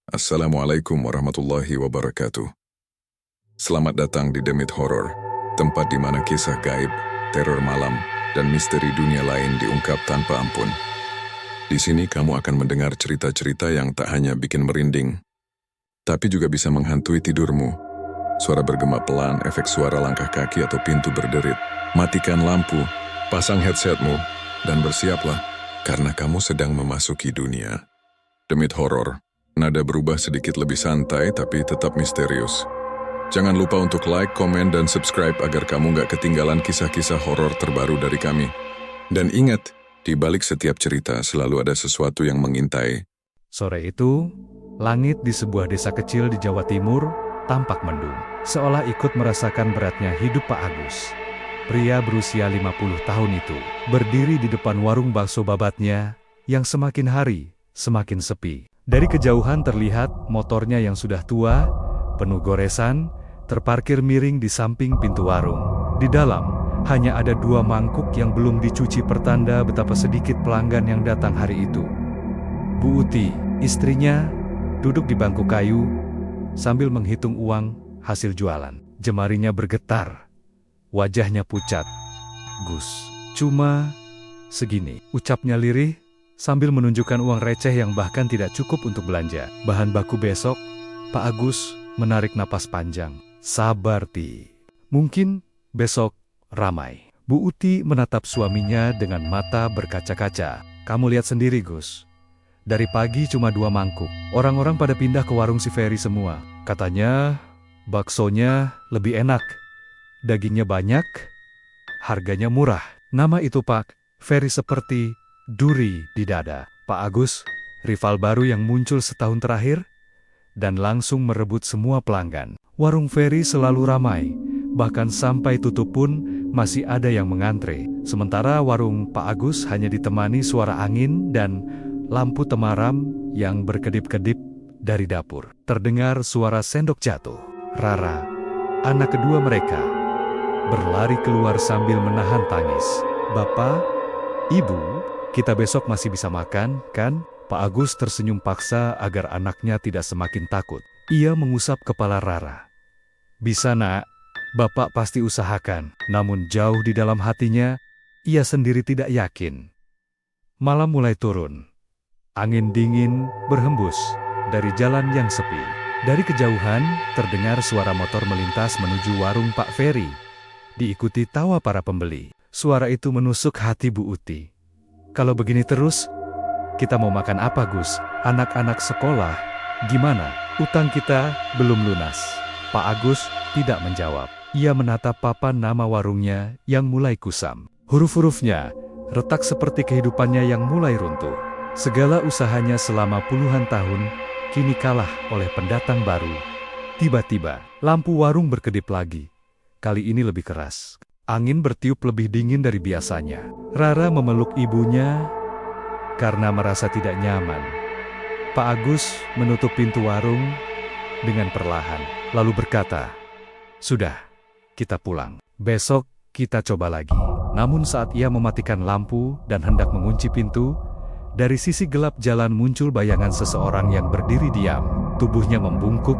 Assalamualaikum warahmatullahi wabarakatuh. Selamat datang di Demit Horror, tempat di mana kisah gaib, teror malam, dan misteri dunia lain diungkap tanpa ampun. Di sini kamu akan mendengar cerita-cerita yang tak hanya bikin merinding, tapi juga bisa menghantui tidurmu. Suara bergema pelan, efek suara langkah kaki atau pintu berderit. Matikan lampu, pasang headsetmu, dan bersiaplah, karena kamu sedang memasuki dunia Demit Horror. Nada berubah sedikit lebih santai tapi tetap misterius. Jangan lupa untuk like, komen, dan subscribe agar kamu nggak ketinggalan kisah-kisah horor terbaru dari kami. Dan ingat, di balik setiap cerita selalu ada sesuatu yang mengintai. Sore itu, langit di sebuah desa kecil di Jawa Timur tampak mendung, seolah ikut merasakan beratnya hidup Pak Agus. Pria berusia 50 tahun itu berdiri di depan warung bakso babatnya yang semakin hari semakin sepi. Dari kejauhan terlihat motornya yang sudah tua, penuh goresan, terparkir miring di samping pintu warung. Di dalam, hanya ada 2 mangkuk yang belum dicuci, pertanda betapa sedikit pelanggan yang datang hari itu. Bu Uti, istrinya, duduk di bangku kayu, sambil menghitung uang hasil jualan. Jemarinya bergetar, wajahnya pucat. "Gus, cuma segini," ucapnya lirih, sambil menunjukkan uang receh yang bahkan tidak cukup untuk belanja bahan baku besok. Pak Agus menarik napas panjang. "Sabar, Ti. Mungkin besok ramai." Bu Uti menatap suaminya dengan mata berkaca-kaca. "Kamu lihat sendiri, Gus. Dari pagi cuma 2 mangkuk. Orang-orang pada pindah ke warung si Ferry semua. Katanya baksonya lebih enak, dagingnya banyak, harganya murah." Nama itu Pak Ferry seperti duri di dada. Pak Agus, rival baru yang muncul setahun terakhir, dan langsung merebut semua pelanggan. Warung Ferry selalu ramai, bahkan sampai tutup pun masih ada yang mengantre. Sementara warung Pak Agus hanya ditemani suara angin dan lampu temaram yang berkedip-kedip dari dapur. Terdengar suara sendok jatuh. Rara, anak kedua mereka, berlari keluar sambil menahan tangis. "Bapak, Ibu, kita besok masih bisa makan, kan?" Pak Agus tersenyum paksa agar anaknya tidak semakin takut. Ia mengusap kepala Rara. "Bisa, Nak. Bapak pasti usahakan." Namun jauh di dalam hatinya, ia sendiri tidak yakin. Malam mulai turun. Angin dingin berhembus dari jalan yang sepi. Dari kejauhan, terdengar suara motor melintas menuju warung Pak Ferry, diikuti tawa para pembeli. Suara itu menusuk hati Bu Uti. "Kalau begini terus, kita mau makan apa, Gus? Anak-anak sekolah, gimana? Utang kita belum lunas." Pak Agus tidak menjawab. Ia menatap papan nama warungnya yang mulai kusam. Huruf-hurufnya retak seperti kehidupannya yang mulai runtuh. Segala usahanya selama puluhan tahun kini kalah oleh pendatang baru. Tiba-tiba, lampu warung berkedip lagi. Kali ini lebih keras. Angin bertiup lebih dingin dari biasanya. Rara memeluk ibunya karena merasa tidak nyaman. Pak Agus menutup pintu warung dengan perlahan, lalu berkata, "Sudah, kita pulang. Besok kita coba lagi." Namun saat ia mematikan lampu dan hendak mengunci pintu, dari sisi gelap jalan muncul bayangan seseorang yang berdiri diam. Tubuhnya membungkuk,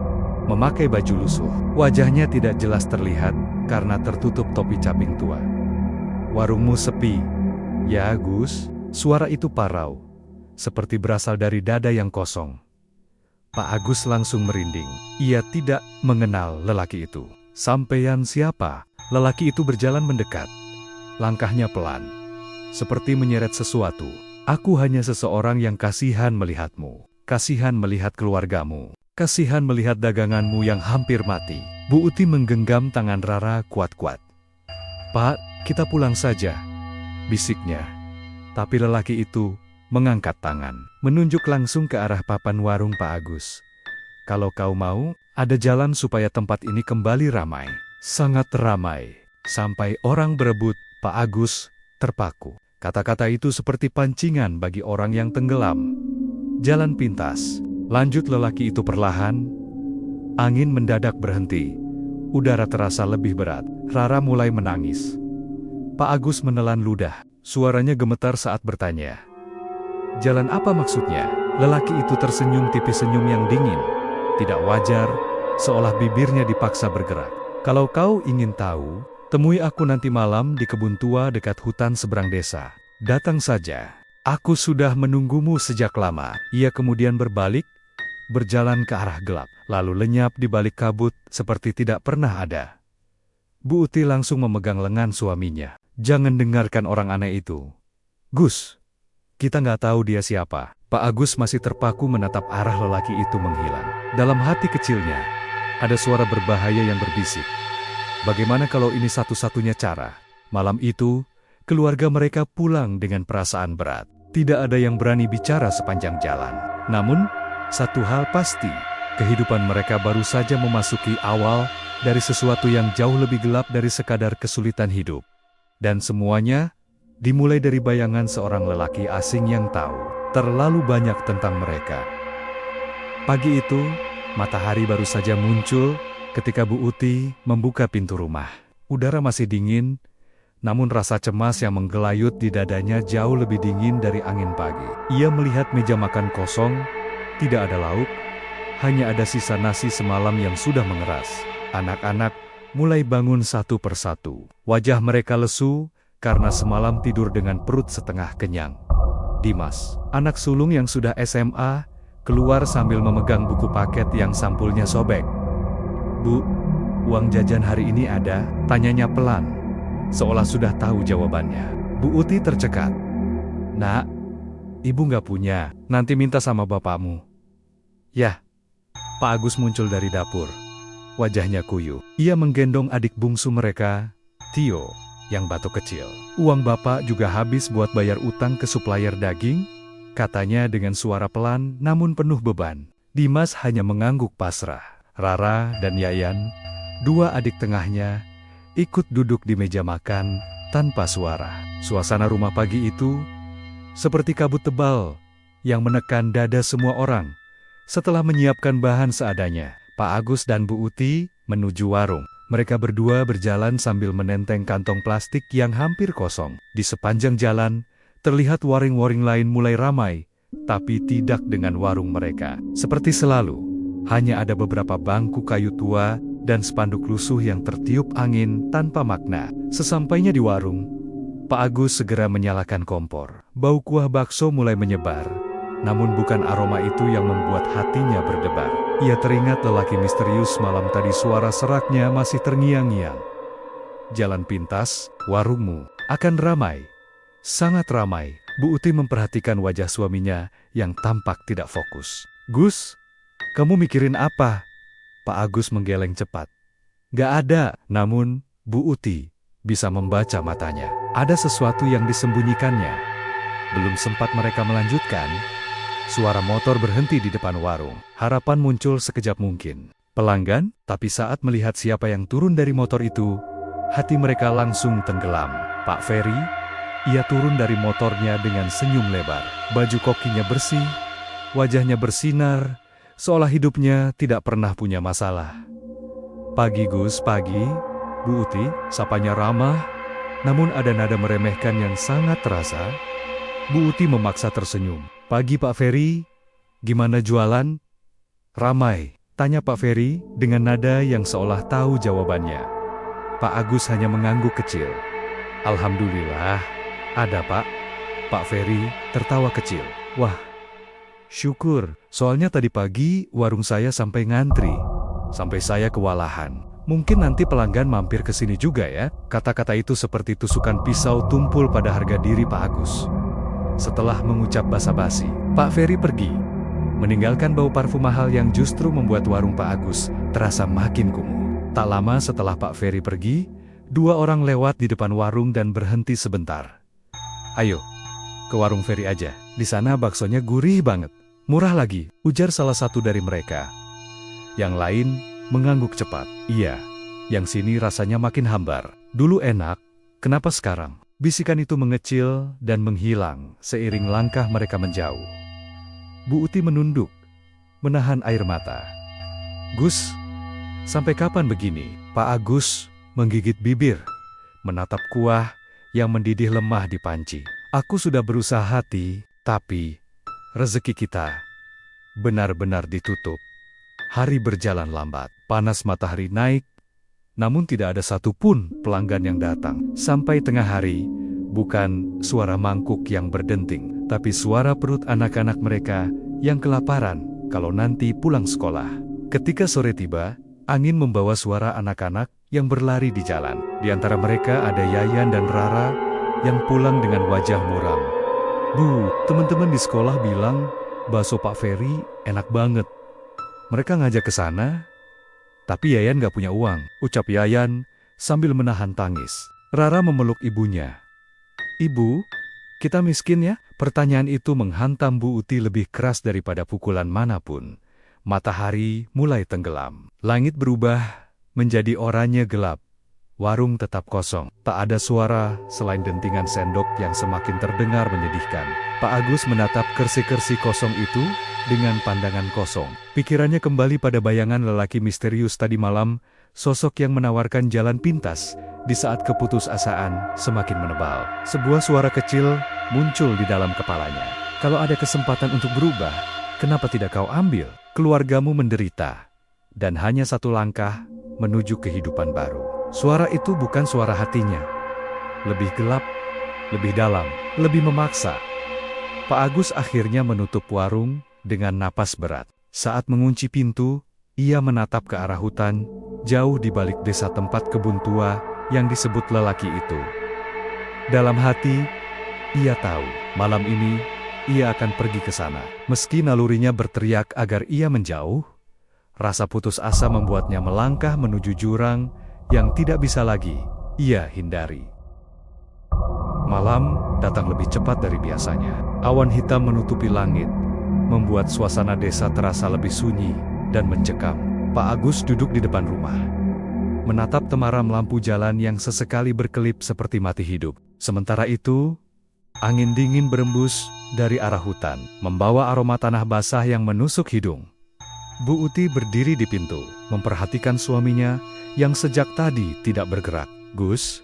memakai baju lusuh. Wajahnya tidak jelas terlihat karena tertutup topi caping tua. "Warungmu sepi, ya Gus?" Suara itu parau, seperti berasal dari dada yang kosong. Pak Agus langsung merinding. Ia tidak mengenal lelaki itu. "Sampeyan siapa?" Lelaki itu berjalan mendekat. Langkahnya pelan, seperti menyeret sesuatu. "Aku hanya seseorang yang kasihan melihatmu. Kasihan melihat keluargamu. Kasihan melihat daganganmu yang hampir mati." Bu Uti menggenggam tangan Rara kuat-kuat. "Pak, kita pulang saja," bisiknya. Tapi lelaki itu mengangkat tangan, menunjuk langsung ke arah papan warung Pak Agus. "Kalau kau mau, ada jalan supaya tempat ini kembali ramai." Sangat ramai, sampai orang berebut. Pak Agus terpaku. Kata-kata itu seperti pancingan bagi orang yang tenggelam. "Jalan pintas," lanjut lelaki itu perlahan. Angin mendadak berhenti. Udara terasa lebih berat. Rara mulai menangis. Pak Agus menelan ludah. Suaranya gemetar saat bertanya, "Jalan apa maksudnya?" Lelaki itu tersenyum tipis, senyum yang dingin, tidak wajar, seolah bibirnya dipaksa bergerak. Kalau kau ingin tahu, temui aku nanti malam di kebun tua dekat hutan seberang desa. Datang saja. Aku sudah menunggumu sejak lama. Ia kemudian berbalik, berjalan ke arah gelap, lalu lenyap di balik kabut seperti tidak pernah ada. Bu Uti langsung memegang lengan suaminya. Jangan dengarkan orang aneh itu. Gus, kita nggak tahu dia siapa. Pak Agus masih terpaku menatap arah lelaki itu menghilang. Dalam hati kecilnya, ada suara berbahaya yang berbisik. Bagaimana kalau ini satu-satunya cara? Malam itu, keluarga mereka pulang dengan perasaan berat. Tidak ada yang berani bicara sepanjang jalan. Namun, satu hal pasti, kehidupan mereka baru saja memasuki awal dari sesuatu yang jauh lebih gelap dari sekadar kesulitan hidup. Dan semuanya dimulai dari bayangan seorang lelaki asing yang tahu terlalu banyak tentang mereka. Pagi itu, matahari baru saja muncul ketika Bu Uti membuka pintu rumah. Udara masih dingin, namun rasa cemas yang menggelayut di dadanya jauh lebih dingin dari angin pagi. Ia melihat meja makan kosong, tidak ada lauk, hanya ada sisa nasi semalam yang sudah mengeras. Anak-anak mulai bangun satu persatu. Wajah mereka lesu karena semalam tidur dengan perut setengah kenyang. Dimas, anak sulung yang sudah SMA, keluar sambil memegang buku paket yang sampulnya sobek. Bu, uang jajan hari ini ada? Tanyanya pelan, seolah sudah tahu jawabannya. Bu Uti tercekat. Nak, ibu nggak punya, nanti minta sama bapakmu. Yah, Pak Agus muncul dari dapur. Wajahnya kuyup. Ia menggendong adik bungsu mereka, Tio, yang batuk kecil. Uang bapak juga habis buat bayar utang ke supplier daging, katanya dengan suara pelan namun penuh beban. Dimas hanya mengangguk pasrah. Rara dan Yayan, dua adik tengahnya, ikut duduk di meja makan tanpa suara. Suasana rumah pagi itu seperti kabut tebal yang menekan dada semua orang. Setelah menyiapkan bahan seadanya, Pak Agus dan Bu Uti menuju warung. Mereka berdua berjalan sambil menenteng kantong plastik yang hampir kosong. Di sepanjang jalan, terlihat waring-waring lain mulai ramai, tapi tidak dengan warung mereka. Seperti selalu, hanya ada beberapa bangku kayu tua dan spanduk lusuh yang tertiup angin tanpa makna. Sesampainya di warung, Pak Agus segera menyalakan kompor. Bau kuah bakso mulai menyebar, namun bukan aroma itu yang membuat hatinya berdebar. Ia teringat lelaki misterius malam tadi, suara seraknya masih terngiang-ngiang. Jalan pintas, warungmu akan ramai. Sangat ramai. Bu Uti memperhatikan wajah suaminya yang tampak tidak fokus. Gus, kamu mikirin apa? Pak Agus menggeleng cepat. Gak ada. Namun, Bu Uti bisa membaca matanya. Ada sesuatu yang disembunyikannya. Belum sempat mereka melanjutkan, suara motor berhenti di depan warung. Harapan muncul sekejap mungkin. Pelanggan, tapi saat melihat siapa yang turun dari motor itu, hati mereka langsung tenggelam. Pak Ferry, ia turun dari motornya dengan senyum lebar. Baju kokinya bersih, wajahnya bersinar, seolah hidupnya tidak pernah punya masalah. Pagi Gus, pagi. Bu Uti, sapanya ramah, namun ada nada meremehkan yang sangat terasa. Bu Uti memaksa tersenyum. Pagi Pak Ferry, gimana jualan? Ramai, tanya Pak Ferry dengan nada yang seolah tahu jawabannya. Pak Agus hanya mengangguk kecil. Alhamdulillah, ada Pak. Pak Ferry tertawa kecil. Wah, syukur, soalnya tadi pagi warung saya sampai ngantri. Sampai saya kewalahan. Mungkin nanti pelanggan mampir ke sini juga ya. Kata-kata itu seperti tusukan pisau tumpul pada harga diri Pak Agus. Setelah mengucap basa-basi, Pak Ferry pergi, meninggalkan bau parfum mahal yang justru membuat warung Pak Agus terasa makin kumuh. Tak lama setelah Pak Ferry pergi, dua orang lewat di depan warung dan berhenti sebentar. Ayo, ke warung Ferry aja. Di sana baksonya gurih banget. Murah lagi, ujar salah satu dari mereka. Yang lain mengangguk cepat. Iya, yang sini rasanya makin hambar. Dulu enak, kenapa sekarang? Bisikan itu mengecil dan menghilang seiring langkah mereka menjauh. Bu Uti menunduk, menahan air mata. Gus, sampai kapan begini? Pak Agus menggigit bibir, menatap kuah yang mendidih lemah di panci. Aku sudah berusaha hati, tapi rezeki kita benar-benar ditutup. Hari berjalan lambat, panas matahari naik, namun tidak ada satupun pelanggan yang datang. Sampai tengah hari, bukan suara mangkuk yang berdenting, tapi suara perut anak-anak mereka yang kelaparan kalau nanti pulang sekolah. Ketika sore tiba, angin membawa suara anak-anak yang berlari di jalan. Di antara mereka ada Yayan dan Rara yang pulang dengan wajah muram. Bu, teman-teman di sekolah bilang bakso Pak Ferry enak banget. Mereka ngajak ke sana, tapi Yayan gak punya uang, ucap Yayan sambil menahan tangis. Rara memeluk ibunya. Ibu, kita miskin ya? Pertanyaan itu menghantam Bu Uti lebih keras daripada pukulan manapun. Matahari mulai tenggelam. Langit berubah menjadi oranye gelap. Warung tetap kosong. Tak ada suara selain dentingan sendok yang semakin terdengar menyedihkan. Pak Agus menatap kersi-kersi kosong itu dengan pandangan kosong. Pikirannya kembali pada bayangan lelaki misterius tadi malam, sosok yang menawarkan jalan pintas di saat keputusasaan semakin menebal. Sebuah suara kecil muncul di dalam kepalanya. Kalau ada kesempatan untuk berubah, kenapa tidak kau ambil? Keluargamu menderita, dan hanya satu langkah menuju kehidupan baru. Suara itu bukan suara hatinya. Lebih gelap, lebih dalam, lebih memaksa. Pak Agus akhirnya menutup warung dengan napas berat. Saat mengunci pintu, ia menatap ke arah hutan, jauh di balik desa tempat kebun tua yang disebut lelaki itu. Dalam hati, ia tahu, malam ini, ia akan pergi ke sana. Meski nalurinya berteriak agar ia menjauh, rasa putus asa membuatnya melangkah menuju jurang yang tidak bisa lagi ia hindari. Malam datang lebih cepat dari biasanya. Awan hitam menutupi langit, membuat suasana desa terasa lebih sunyi dan mencekam. Pak Agus duduk di depan rumah, menatap temaram lampu jalan yang sesekali berkelip seperti mati hidup. Sementara itu, angin dingin berembus dari arah hutan, membawa aroma tanah basah yang menusuk hidung. Bu Uti berdiri di pintu, memperhatikan suaminya yang sejak tadi tidak bergerak. Gus,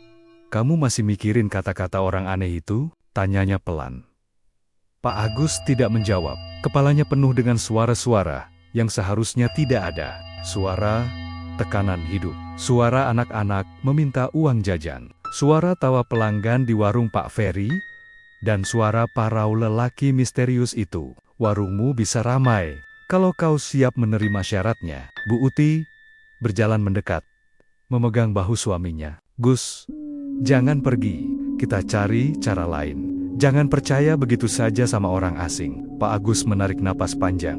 kamu masih mikirin kata-kata orang aneh itu? Tanyanya pelan. Pak Agus tidak menjawab. Kepalanya penuh dengan suara-suara yang seharusnya tidak ada. Suara tekanan hidup. Suara anak-anak meminta uang jajan. Suara tawa pelanggan di warung Pak Ferry. Dan suara parau lelaki misterius itu. Warungmu bisa ramai kalau kau siap menerima syaratnya. Bu Uti berjalan mendekat, memegang bahu suaminya. Gus, jangan pergi, kita cari cara lain. Jangan percaya begitu saja sama orang asing. Pak Agus menarik napas panjang,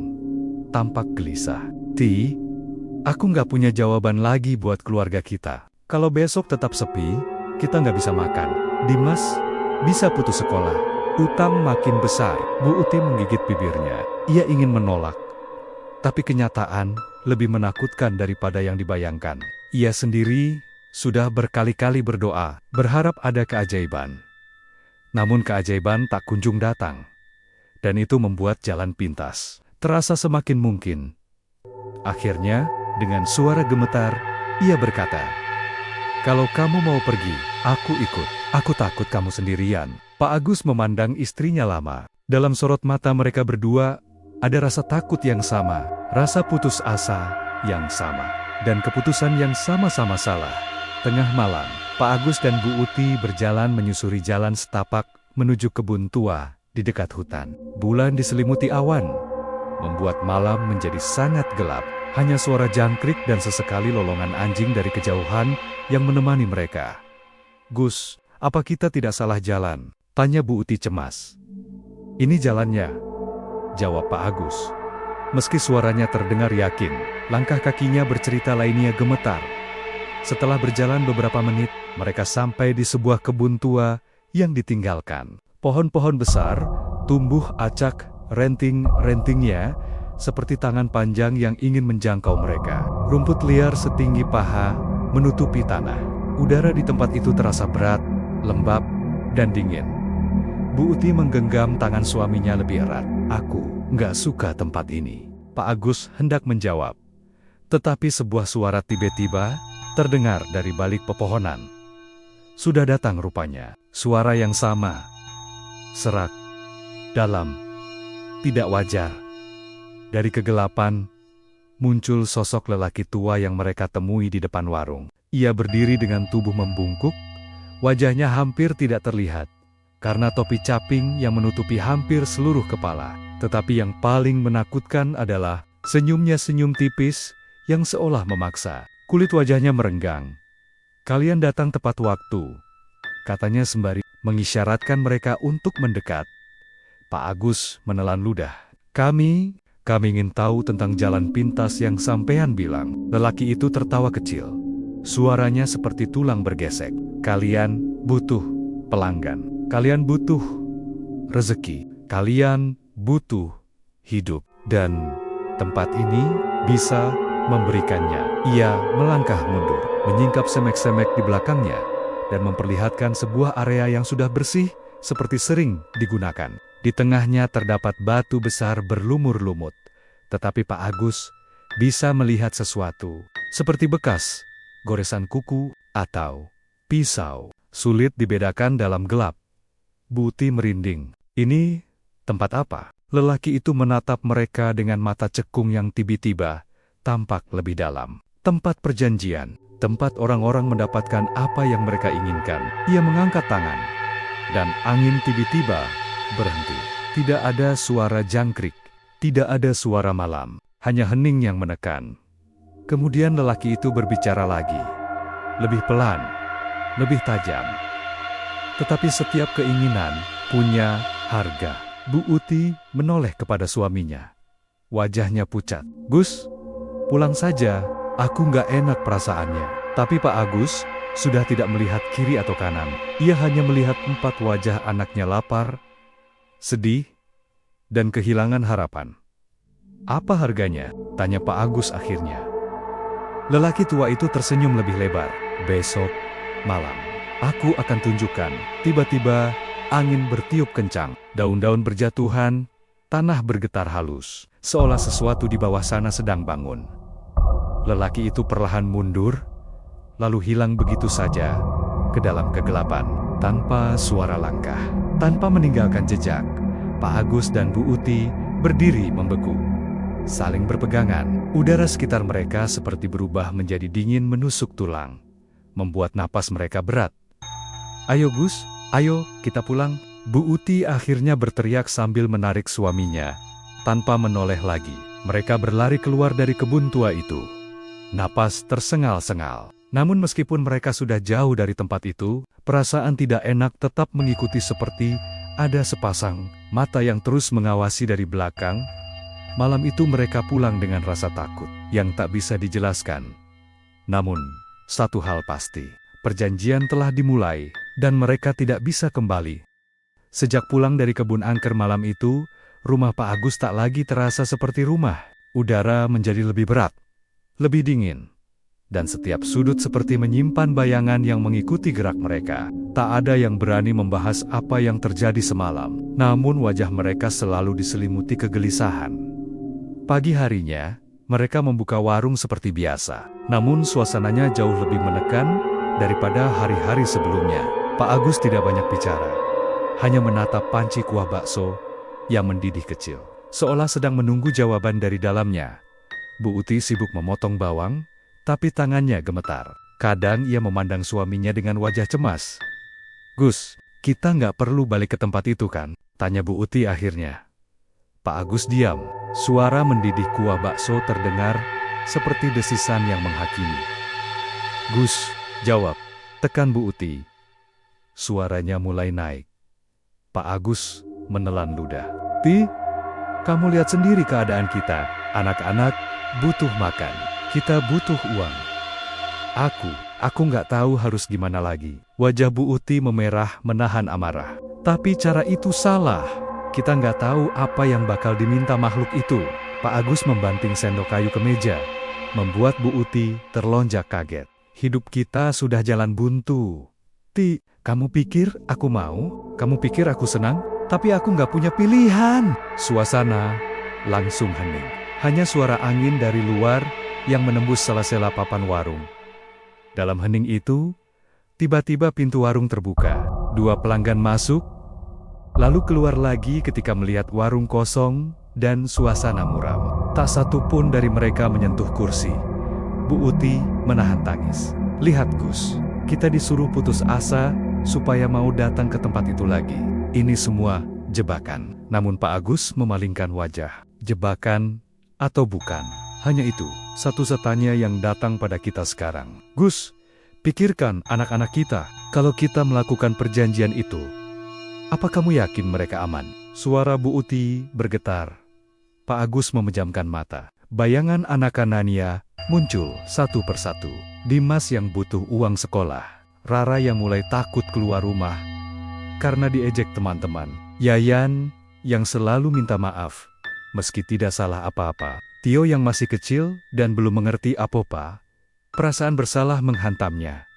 tampak gelisah. Ti, aku nggak punya jawaban lagi buat keluarga kita. Kalau besok tetap sepi, kita nggak bisa makan. Dimas bisa putus sekolah. Utang makin besar. Bu Uti menggigit bibirnya. Ia ingin menolak, tapi kenyataan lebih menakutkan daripada yang dibayangkan. Ia sendiri sudah berkali-kali berdoa, berharap ada keajaiban. Namun keajaiban tak kunjung datang. Dan itu membuat jalan pintas terasa semakin mungkin. Akhirnya, dengan suara gemetar, ia berkata, "Kalau kamu mau pergi, aku ikut. Aku takut kamu sendirian." Pak Agus memandang istrinya lama. Dalam sorot mata mereka berdua, ada rasa takut yang sama, rasa putus asa yang sama, dan keputusan yang sama-sama salah. Tengah malam, Pak Agus dan Bu Uti berjalan menyusuri jalan setapak menuju kebun tua di dekat hutan. Bulan diselimuti awan, membuat malam menjadi sangat gelap. Hanya suara jangkrik dan sesekali lolongan anjing dari kejauhan yang menemani mereka. Gus, apa kita tidak salah jalan? Tanya Bu Uti cemas. Ini jalannya, jawab Pak Agus. Meski suaranya terdengar yakin, langkah kakinya bercerita lainnya gemetar. Setelah berjalan beberapa menit, mereka sampai di sebuah kebun tua yang ditinggalkan. Pohon-pohon besar tumbuh acak renting-rentingnya seperti tangan panjang yang ingin menjangkau mereka. Rumput liar setinggi paha menutupi tanah. Udara di tempat itu terasa berat, lembab, dan dingin. Bu Uti menggenggam tangan suaminya lebih erat. Aku nggak suka tempat ini. Pak Agus hendak menjawab, tetapi sebuah suara tiba-tiba terdengar dari balik pepohonan. Sudah datang rupanya, suara yang sama, serak, dalam, tidak wajar. Dari kegelapan, muncul sosok lelaki tua yang mereka temui di depan warung. Ia berdiri dengan tubuh membungkuk, wajahnya hampir tidak terlihat, karena topi caping yang menutupi hampir seluruh kepala. Tetapi yang paling menakutkan adalah senyumnya, senyum tipis yang seolah memaksa. Kulit wajahnya merenggang. "Kalian datang tepat waktu," katanya sembari mengisyaratkan mereka untuk mendekat. Pak Agus menelan ludah. Kami ingin tahu tentang jalan pintas yang sampean bilang." Lelaki itu tertawa kecil. Suaranya seperti tulang bergesek. "Kalian butuh pelanggan. Kalian butuh rezeki. Kalian butuh hidup. Dan tempat ini bisa memberikannya." Ia melangkah mundur, menyingkap semek-semek di belakangnya, dan memperlihatkan sebuah area yang sudah bersih, seperti sering digunakan. Di tengahnya terdapat batu besar berlumur-lumut, tetapi Pak Agus bisa melihat sesuatu, seperti bekas goresan kuku atau pisau. Sulit dibedakan dalam gelap. Bu Uti merinding. "Ini tempat apa?" Lelaki itu menatap mereka dengan mata cekung yang tiba-tiba tampak lebih dalam. "Tempat perjanjian, tempat orang-orang mendapatkan apa yang mereka inginkan." Ia mengangkat tangan, dan angin tiba-tiba berhenti. Tidak ada suara jangkrik, tidak ada suara malam, hanya hening yang menekan. Kemudian lelaki itu berbicara lagi, lebih pelan, lebih tajam. "Tetapi setiap keinginan punya harga." Bu Uti menoleh kepada suaminya. Wajahnya pucat. "Gus, pulang saja, aku nggak enak perasaannya." Tapi Pak Agus sudah tidak melihat kiri atau kanan. Ia hanya melihat 4 wajah anaknya lapar, sedih, dan kehilangan harapan. "Apa harganya?" tanya Pak Agus akhirnya. Lelaki tua itu tersenyum lebih lebar. "Besok malam, aku akan tunjukkan." Tiba-tiba, angin bertiup kencang. Daun-daun berjatuhan, tanah bergetar halus, seolah sesuatu di bawah sana sedang bangun. Lelaki itu perlahan mundur, lalu hilang begitu saja ke dalam kegelapan, tanpa suara langkah, tanpa meninggalkan jejak. Pak Agus dan Bu Uti berdiri membeku, saling berpegangan. Udara sekitar mereka seperti berubah menjadi dingin menusuk tulang, membuat napas mereka berat. "Ayo Gus, ayo kita pulang." Bu Uti akhirnya berteriak sambil menarik suaminya, tanpa menoleh lagi. Mereka berlari keluar dari kebun tua itu. Napas tersengal-sengal. Namun meskipun mereka sudah jauh dari tempat itu, perasaan tidak enak tetap mengikuti, seperti ada sepasang mata yang terus mengawasi dari belakang. Malam itu mereka pulang dengan rasa takut yang tak bisa dijelaskan. Namun, satu hal pasti, perjanjian telah dimulai, dan mereka tidak bisa kembali. Sejak pulang dari kebun angker malam itu, rumah Pak Agus tak lagi terasa seperti rumah. Udara menjadi lebih berat, lebih dingin, dan setiap sudut seperti menyimpan bayangan yang mengikuti gerak mereka. Tak ada yang berani membahas apa yang terjadi semalam, namun wajah mereka selalu diselimuti kegelisahan. Pagi harinya, mereka membuka warung seperti biasa, namun suasananya jauh lebih menekan daripada hari-hari sebelumnya. Pak Agus tidak banyak bicara, hanya menatap panci kuah bakso yang mendidih kecil, seolah sedang menunggu jawaban dari dalamnya. Bu Uti sibuk memotong bawang, tapi tangannya gemetar. Kadang ia memandang suaminya dengan wajah cemas. "Gus, kita nggak perlu balik ke tempat itu kan?" tanya Bu Uti akhirnya. Pak Agus diam. Suara mendidih kuah bakso terdengar seperti desisan yang menghakimi. "Gus," jawab, tekan Bu Uti. Suaranya mulai naik. Pak Agus menelan ludah. "Ti, kamu lihat sendiri keadaan kita. Anak-anak butuh makan. Kita butuh uang. Aku nggak tahu harus gimana lagi." Wajah Bu Uti memerah menahan amarah. "Tapi cara itu salah. Kita nggak tahu apa yang bakal diminta makhluk itu." Pak Agus membanting sendok kayu ke meja, membuat Bu Uti terlonjak kaget. "Hidup kita sudah jalan buntu. Ti, kamu pikir aku mau? Kamu pikir aku senang? Tapi aku nggak punya pilihan." Suasana langsung hening. Hanya suara angin dari luar yang menembus sela-sela papan warung. Dalam hening itu, tiba-tiba pintu warung terbuka. 2 pelanggan masuk, lalu keluar lagi ketika melihat warung kosong dan suasana muram. Tak satu pun dari mereka menyentuh kursi. Bu Uti menahan tangis. Lihat Gus, kita disuruh putus asa supaya mau datang ke tempat itu lagi. Ini semua jebakan. Namun Pak Agus memalingkan wajah. Jebakan atau bukan? Hanya itu satu-satunya yang datang pada kita sekarang. Gus, pikirkan anak-anak kita. Kalau kita melakukan perjanjian itu, apa kamu yakin mereka aman? Suara Bu Uti bergetar. Pak Agus memejamkan mata. Bayangan anak Nania muncul satu persatu. Dimas yang butuh uang sekolah. Rara yang mulai takut keluar rumah karena diejek teman-teman. Yayan yang selalu minta maaf meski tidak salah apa-apa. Tio yang masih kecil dan belum mengerti apa-apa. Perasaan bersalah menghantamnya.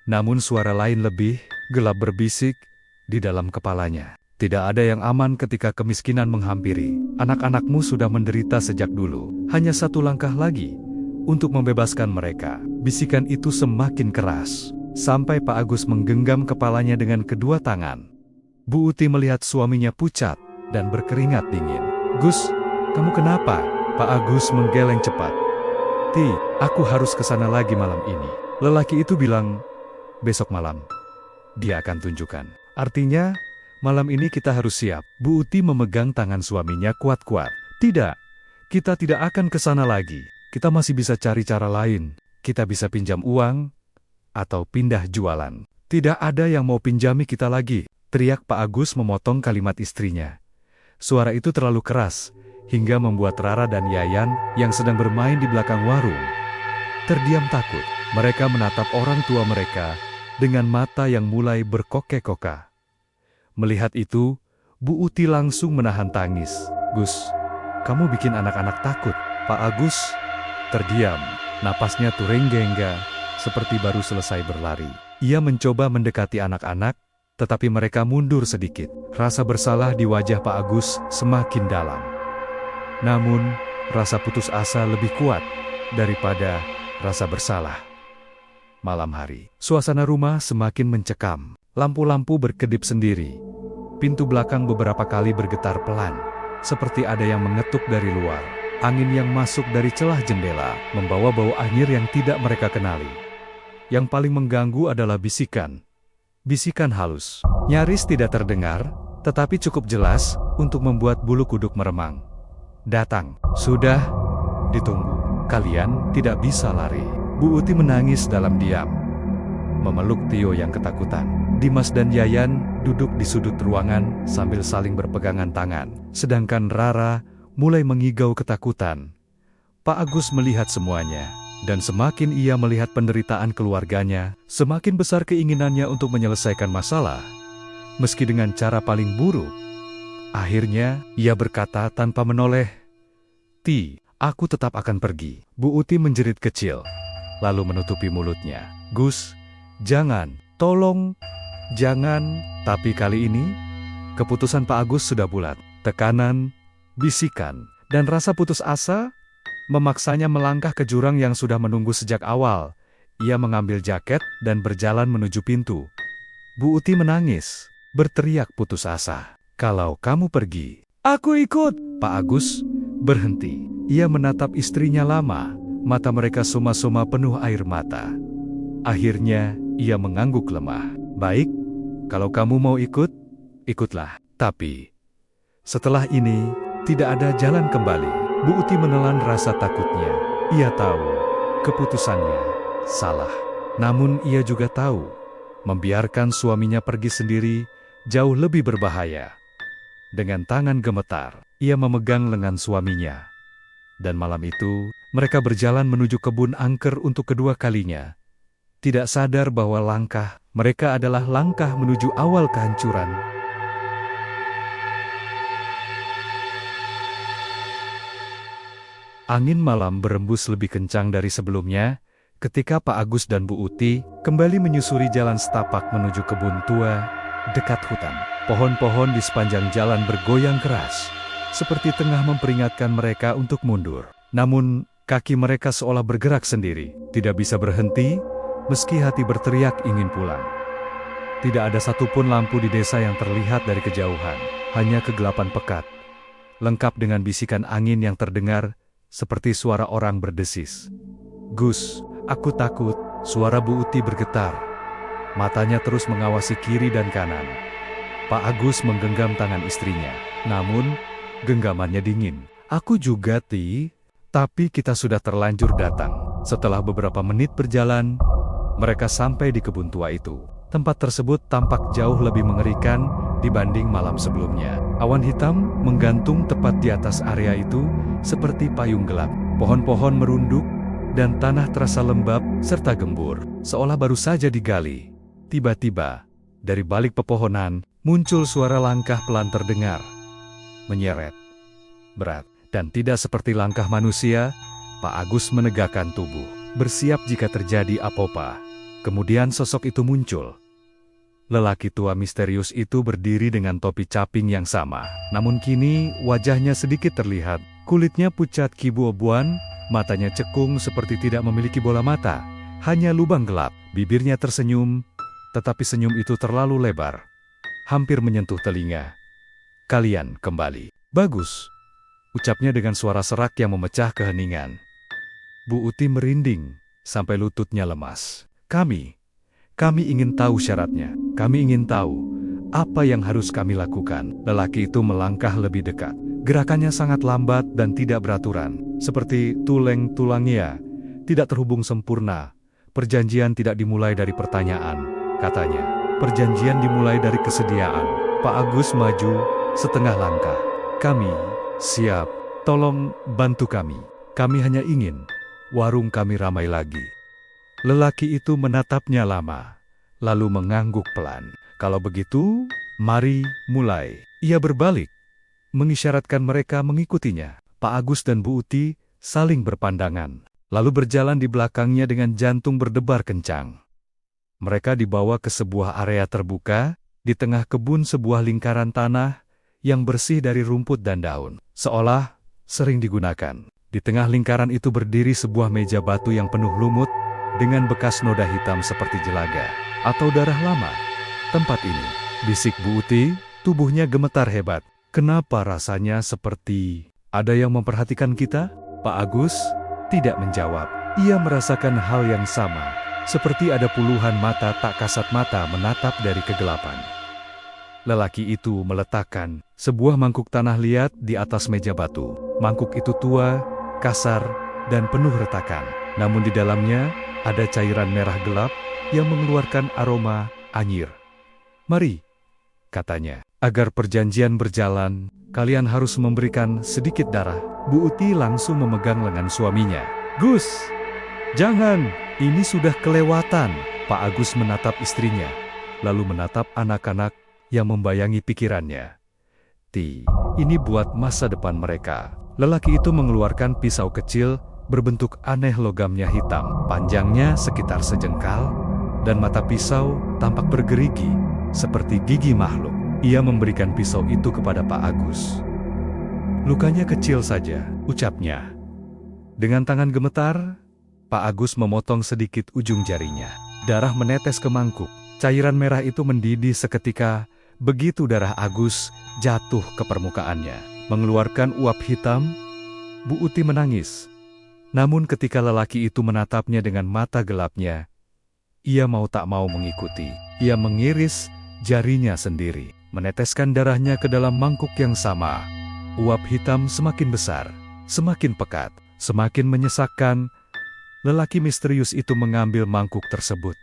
Namun suara lain lebih gelap berbisik di dalam kepalanya. Tidak ada yang aman ketika kemiskinan menghampiri. Anak-anakmu sudah menderita sejak dulu. Hanya satu langkah lagi untuk membebaskan mereka. Bisikan itu semakin keras, sampai Pak Agus menggenggam kepalanya dengan kedua tangan. Bu Uti melihat suaminya pucat dan berkeringat dingin. Gus, kamu kenapa? Pak Agus menggeleng cepat. Ti, aku harus ke sana lagi malam ini. Lelaki itu bilang, besok malam dia akan tunjukkan. Artinya, malam ini kita harus siap. Bu Uti memegang tangan suaminya kuat-kuat. Tidak, kita tidak akan ke sana lagi. Kita masih bisa cari cara lain. Kita bisa pinjam uang atau pindah jualan. Tidak ada yang mau pinjami kita lagi, teriak Pak Agus memotong kalimat istrinya. Suara itu terlalu keras, hingga membuat Rara dan Yayan yang sedang bermain di belakang warung terdiam takut. Mereka menatap orang tua mereka dengan mata yang mulai berkokek-kokak. Melihat itu, Bu Uti langsung menahan tangis. Gus, kamu bikin anak-anak takut. Pak Agus terdiam, napasnya turengga-engga, seperti baru selesai berlari. Ia mencoba mendekati anak-anak, tetapi mereka mundur sedikit. Rasa bersalah di wajah Pak Agus semakin dalam. Namun, rasa putus asa lebih kuat daripada rasa bersalah. Malam hari, suasana rumah semakin mencekam. Lampu-lampu berkedip sendiri. Pintu belakang beberapa kali bergetar pelan, seperti ada yang mengetuk dari luar. Angin yang masuk dari celah jendela membawa bau anyir yang tidak mereka kenali. Yang paling mengganggu adalah bisikan. Bisikan halus, nyaris tidak terdengar, tetapi cukup jelas untuk membuat bulu kuduk meremang. Datang, sudah ditunggu. Kalian tidak bisa lari. Bu Uti menangis dalam diam, memeluk Tio yang ketakutan. Dimas dan Yayan duduk di sudut ruangan sambil saling berpegangan tangan. Sedangkan Rara mulai mengigau ketakutan. Pak Agus melihat semuanya. Dan semakin ia melihat penderitaan keluarganya, semakin besar keinginannya untuk menyelesaikan masalah, meski dengan cara paling buruk. Akhirnya, ia berkata tanpa menoleh, Ti, aku tetap akan pergi. Bu Uti menjerit kecil, lalu menutupi mulutnya. Gus, jangan, tolong, jangan. Tapi kali ini, keputusan Pak Agus sudah bulat. Tekanan, bisikan, dan rasa putus asa memaksanya melangkah ke jurang yang sudah menunggu sejak awal. Ia mengambil jaket dan berjalan menuju pintu. Bu Uti menangis, berteriak putus asa. Kalau kamu pergi, aku ikut. Pak Agus berhenti. Ia menatap istrinya lama. Mata mereka soma-soma penuh air mata. Akhirnya, ia mengangguk lemah. Baik, kalau kamu mau ikut, ikutlah. Tapi, setelah ini, tidak ada jalan kembali. Bu Uti menelan rasa takutnya. Ia tahu keputusannya salah. Namun ia juga tahu membiarkan suaminya pergi sendiri jauh lebih berbahaya. Dengan tangan gemetar, ia memegang lengan suaminya. Dan malam itu, mereka berjalan menuju kebun angker untuk kedua kalinya. Tidak sadar bahwa langkah mereka adalah langkah menuju awal kehancuran. Angin malam berembus lebih kencang dari sebelumnya, ketika Pak Agus dan Bu Uti kembali menyusuri jalan setapak menuju kebun tua dekat hutan. Pohon-pohon di sepanjang jalan bergoyang keras, seperti tengah memperingatkan mereka untuk mundur. Namun, kaki mereka seolah bergerak sendiri, tidak bisa berhenti, meski hati berteriak ingin pulang. Tidak ada satupun lampu di desa yang terlihat dari kejauhan, hanya kegelapan pekat, lengkap dengan bisikan angin yang terdengar seperti suara orang berdesis. "Gus, aku takut." Suara Bu Uti bergetar. Matanya terus mengawasi kiri dan kanan. Pak Agus menggenggam tangan istrinya. Namun, genggamannya dingin. "Aku juga, Ti. Tapi kita sudah terlanjur datang." Setelah beberapa menit berjalan, mereka sampai di kebun tua itu. Tempat tersebut tampak jauh lebih mengerikan dibanding malam sebelumnya. Awan hitam menggantung tepat di atas area itu seperti payung gelap. Pohon-pohon merunduk dan tanah terasa lembab serta gembur, seolah baru saja digali. Tiba-tiba, dari balik pepohonan, muncul suara langkah pelan terdengar. Menyeret, berat, dan tidak seperti langkah manusia. Pak Agus menegakkan tubuh, bersiap jika terjadi apa-apa. Kemudian sosok itu muncul. Lelaki tua misterius itu berdiri dengan topi caping yang sama. Namun kini, wajahnya sedikit terlihat. Kulitnya pucat kibu-obuan, matanya cekung seperti tidak memiliki bola mata. Hanya lubang gelap, bibirnya tersenyum, tetapi senyum itu terlalu lebar. Hampir menyentuh telinga. "Kalian kembali." "Bagus," ucapnya dengan suara serak yang memecah keheningan. Bu Uti merinding, sampai lututnya lemas. Kami ingin tahu syaratnya. Kami ingin tahu apa yang harus kami lakukan." Lelaki itu melangkah lebih dekat. Gerakannya sangat lambat dan tidak beraturan, seperti tuleng-tulangnya tidak terhubung sempurna. "Perjanjian tidak dimulai dari pertanyaan," katanya. "Perjanjian dimulai dari kesediaan." Pak Agus maju setengah langkah. "Kami siap. Tolong bantu kami. Kami hanya ingin warung kami ramai lagi." Lelaki itu menatapnya lama, lalu mengangguk pelan. "Kalau begitu, mari mulai." Ia berbalik, mengisyaratkan mereka mengikutinya. Pak Agus dan Bu Uti saling berpandangan, lalu berjalan di belakangnya dengan jantung berdebar kencang. Mereka dibawa ke sebuah area terbuka, di tengah kebun sebuah lingkaran tanah yang bersih dari rumput dan daun, seolah sering digunakan. Di tengah lingkaran itu berdiri sebuah meja batu yang penuh lumut, dengan bekas noda hitam seperti jelaga atau darah lama. "Tempat ini," bisik Bu Uti, tubuhnya gemetar hebat. "Kenapa rasanya seperti ada yang memperhatikan kita?" Pak Agus tidak menjawab. Ia merasakan hal yang sama, seperti ada puluhan mata tak kasat mata menatap dari kegelapan. Lelaki itu meletakkan sebuah mangkuk tanah liat di atas meja batu. Mangkuk itu tua, kasar, dan penuh retakan. Namun di dalamnya ada cairan merah gelap yang mengeluarkan aroma anyir. "Mari," katanya. "Agar perjanjian berjalan, kalian harus memberikan sedikit darah." Bu Uti langsung memegang lengan suaminya. "Gus, jangan, ini sudah kelewatan." Pak Agus menatap istrinya, lalu menatap anak-anak yang membayangi pikirannya. "Ti, ini buat masa depan mereka." Lelaki itu mengeluarkan pisau kecil berbentuk aneh, logamnya hitam, panjangnya sekitar sejengkal, dan mata pisau tampak bergerigi, seperti gigi makhluk. Ia memberikan pisau itu kepada Pak Agus. "Lukanya kecil saja," ucapnya. Dengan tangan gemetar, Pak Agus memotong sedikit ujung jarinya. Darah menetes ke mangkuk. Cairan merah itu mendidih seketika, begitu darah Agus jatuh ke permukaannya, mengeluarkan uap hitam. Bu Uti menangis. Namun ketika lelaki itu menatapnya dengan mata gelapnya, ia mau tak mau mengikuti. Ia mengiris jarinya sendiri, meneteskan darahnya ke dalam mangkuk yang sama. Uap hitam semakin besar, semakin pekat, semakin menyesakkan. Lelaki misterius itu mengambil mangkuk tersebut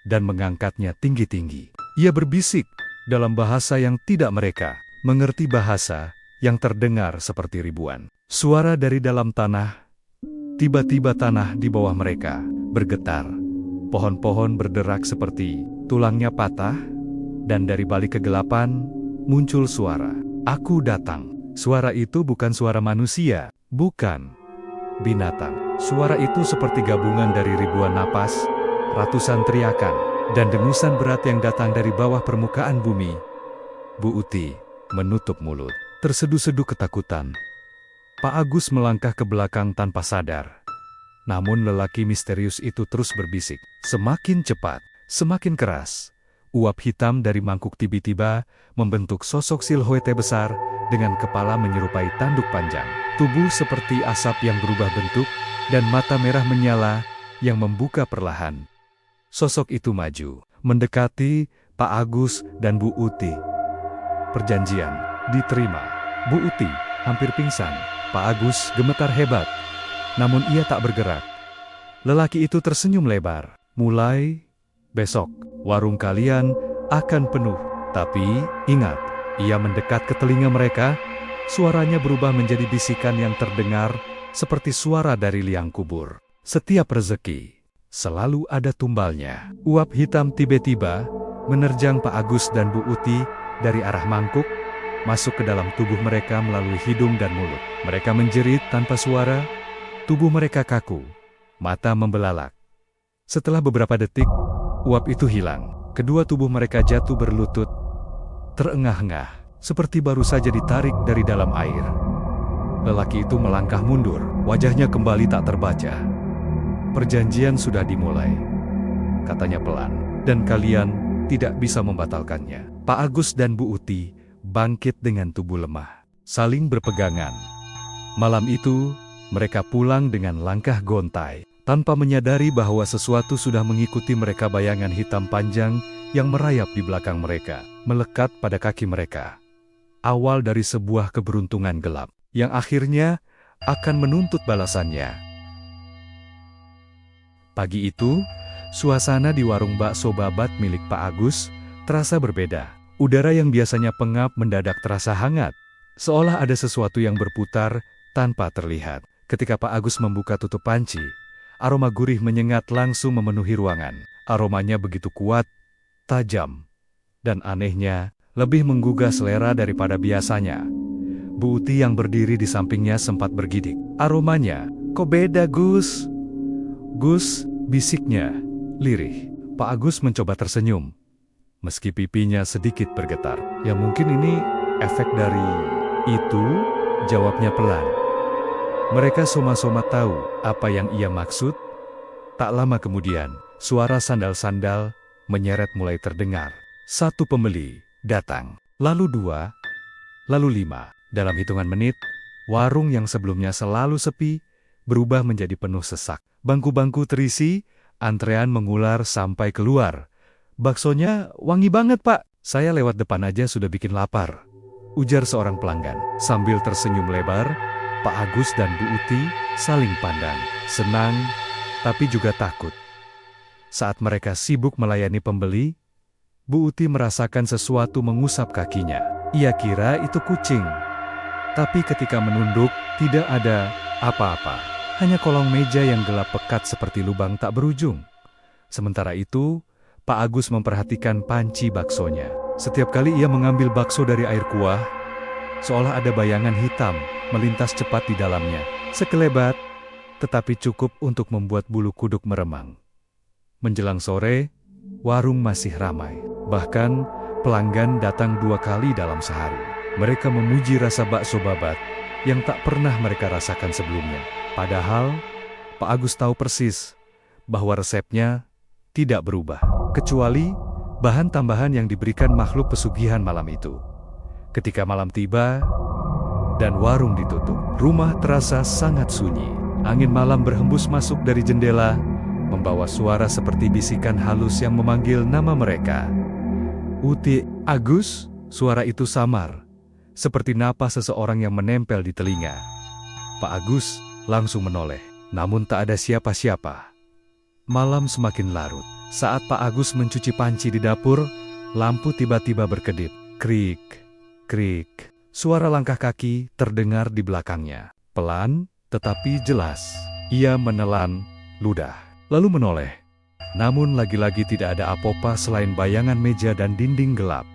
dan mengangkatnya tinggi-tinggi. Ia berbisik dalam bahasa yang tidak mereka mengerti, bahasa yang terdengar seperti ribuan suara dari dalam tanah. Tiba-tiba tanah di bawah mereka bergetar. Pohon-pohon berderak seperti tulangnya patah, dan dari balik kegelapan muncul suara. "Aku datang." Suara itu bukan suara manusia, bukan binatang. Suara itu seperti gabungan dari ribuan napas, ratusan teriakan, dan dengusan berat yang datang dari bawah permukaan bumi. Bu Uti menutup mulut, terseduh-seduh ketakutan. Pak Agus melangkah ke belakang tanpa sadar. Namun lelaki misterius itu terus berbisik, semakin cepat, semakin keras. Uap hitam dari mangkuk tiba-tiba membentuk sosok silhouette besar dengan kepala menyerupai tanduk panjang. Tubuh seperti asap yang berubah bentuk, dan mata merah menyala yang membuka perlahan. Sosok itu maju, mendekati Pak Agus dan Bu Uti. Perjanjian diterima. Bu Uti hampir pingsan. Pak Agus gemetar hebat, namun ia tak bergerak. Lelaki itu tersenyum lebar. Mulai besok, warung kalian akan penuh. Tapi ingat, ia mendekat ke telinga mereka. Suaranya berubah menjadi bisikan yang terdengar seperti suara dari liang kubur. Setiap rezeki selalu ada tumbalnya. Uap hitam tiba-tiba menerjang Pak Agus dan Bu Uti dari arah mangkuk, masuk ke dalam tubuh mereka melalui hidung dan mulut. Mereka menjerit tanpa suara, tubuh mereka kaku, mata membelalak. Setelah beberapa detik, uap itu hilang. Kedua tubuh mereka jatuh berlutut, terengah-engah, seperti baru saja ditarik dari dalam air. Lelaki itu melangkah mundur, wajahnya kembali tak terbaca. Perjanjian sudah dimulai, katanya pelan, dan kalian tidak bisa membatalkannya. Pak Agus dan Bu Uti bangkit dengan tubuh lemah, saling berpegangan. Malam itu, mereka pulang dengan langkah gontai, tanpa menyadari bahwa sesuatu sudah mengikuti mereka. Bayangan hitam panjang yang merayap di belakang mereka, melekat pada kaki mereka. Awal dari sebuah keberuntungan gelap, yang akhirnya akan menuntut balasannya. Pagi itu, suasana di warung bakso babat milik Pak Agus terasa berbeda. Udara yang biasanya pengap mendadak terasa hangat, seolah ada sesuatu yang berputar tanpa terlihat. Ketika Pak Agus membuka tutup panci, aroma gurih menyengat langsung memenuhi ruangan. Aromanya begitu kuat, tajam, dan anehnya, lebih menggugah selera daripada biasanya. Bu Uti yang berdiri di sampingnya sempat bergidik. Aromanya, kok beda Gus? Gus, bisiknya, lirih. Pak Agus mencoba tersenyum, meski pipinya sedikit bergetar. Ya mungkin ini efek dari itu, jawabnya pelan. Mereka soma-soma tahu apa yang ia maksud. Tak lama kemudian, suara sandal-sandal menyeret mulai terdengar. Satu pembeli datang, lalu dua, lalu lima. Dalam hitungan menit, warung yang sebelumnya selalu sepi berubah menjadi penuh sesak. Bangku-bangku terisi, antrean mengular sampai keluar. Baksonya wangi banget Pak, saya lewat depan aja sudah bikin lapar, ujar seorang pelanggan. Sambil tersenyum lebar, Pak Agus dan Bu Uti saling pandang, senang tapi juga takut. Saat mereka sibuk melayani pembeli, Bu Uti merasakan sesuatu mengusap kakinya. Ia kira itu kucing. Tapi ketika menunduk, tidak ada apa-apa. Hanya kolong meja yang gelap pekat seperti lubang tak berujung. Sementara itu, Pak Agus memperhatikan panci baksonya. Setiap kali ia mengambil bakso dari air kuah, seolah ada bayangan hitam melintas cepat di dalamnya. Sekelebat, tetapi cukup untuk membuat bulu kuduk meremang. Menjelang sore, warung masih ramai. Bahkan, pelanggan datang 2 kali dalam sehari. Mereka memuji rasa bakso babat yang tak pernah mereka rasakan sebelumnya. Padahal, Pak Agus tahu persis bahwa resepnya tidak berubah, kecuali bahan tambahan yang diberikan makhluk pesugihan malam itu. Ketika malam tiba dan warung ditutup, rumah terasa sangat sunyi. Angin malam berhembus masuk dari jendela, membawa suara seperti bisikan halus yang memanggil nama mereka. Uti, Agus, suara itu samar, seperti napas seseorang yang menempel di telinga. Pak Agus langsung menoleh, namun tak ada siapa-siapa. Malam semakin larut. Saat Pak Agus mencuci panci di dapur, lampu tiba-tiba berkedip. Krik, krik. Suara langkah kaki terdengar di belakangnya. Pelan, tetapi jelas. Ia menelan ludah, lalu menoleh. Namun lagi-lagi tidak ada apa-apa selain bayangan meja dan dinding gelap.